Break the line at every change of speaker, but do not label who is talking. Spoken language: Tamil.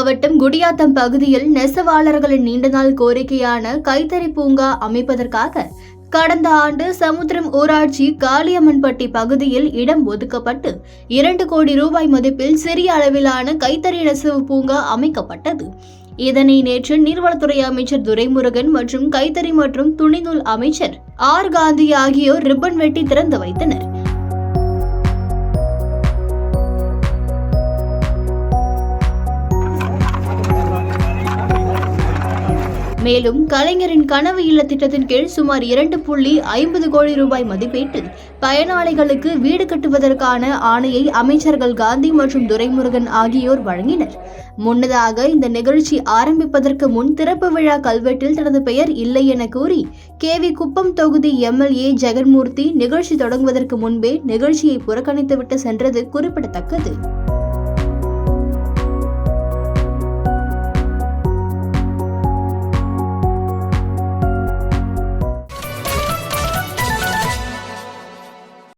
மாவட்டம் குடியாத்தம் பகுதியில் நெசவாளர்களின் நீண்டநாள் கோரிக்கையான கைத்தறி பூங்கா அமைப்பதற்காக கடந்த ஆண்டு சமுத்திரம் ஊராட்சி காளியம்மன்பட்டி பகுதியில் இடம் ஒதுக்கப்பட்டு 2 கோடி ரூபாய் மதிப்பில் சிறிய அளவிலான கைத்தறி நெசவு பூங்கா அமைக்கப்பட்டது. இதனை நேற்று நீர்வளத்துறை அமைச்சர் துரைமுருகன் மற்றும் கைத்தறி மற்றும் துணிநூல் அமைச்சர் ஆர் காந்தி ஆகியோர் ரிப்பன் வெட்டி திறந்து வைத்தனர். மேலும் கலைஞரின் கனவு இல்ல திட்டத்தின் கீழ் சுமார் 2.50 கோடி ரூபாய் மதிப்பீட்டில் பயனாளிகளுக்கு வீடு கட்டுவதற்கான ஆணையை அமைச்சர்கள் காந்தி மற்றும் துரைமுருகன் ஆகியோர் வழங்கினர். முன்னதாக இந்த நிகழ்ச்சி ஆரம்பிப்பதற்கு முன் திறப்பு விழா கல்வெட்டில் தனது பெயர் இல்லை என கூறி KV குப்பம் தொகுதி MLA ஜெகன்மூர்த்தி நிகழ்ச்சி தொடங்குவதற்கு முன்பே நிகழ்ச்சியை புறக்கணித்துவிட்டு சென்றது குறிப்பிடத்தக்கது.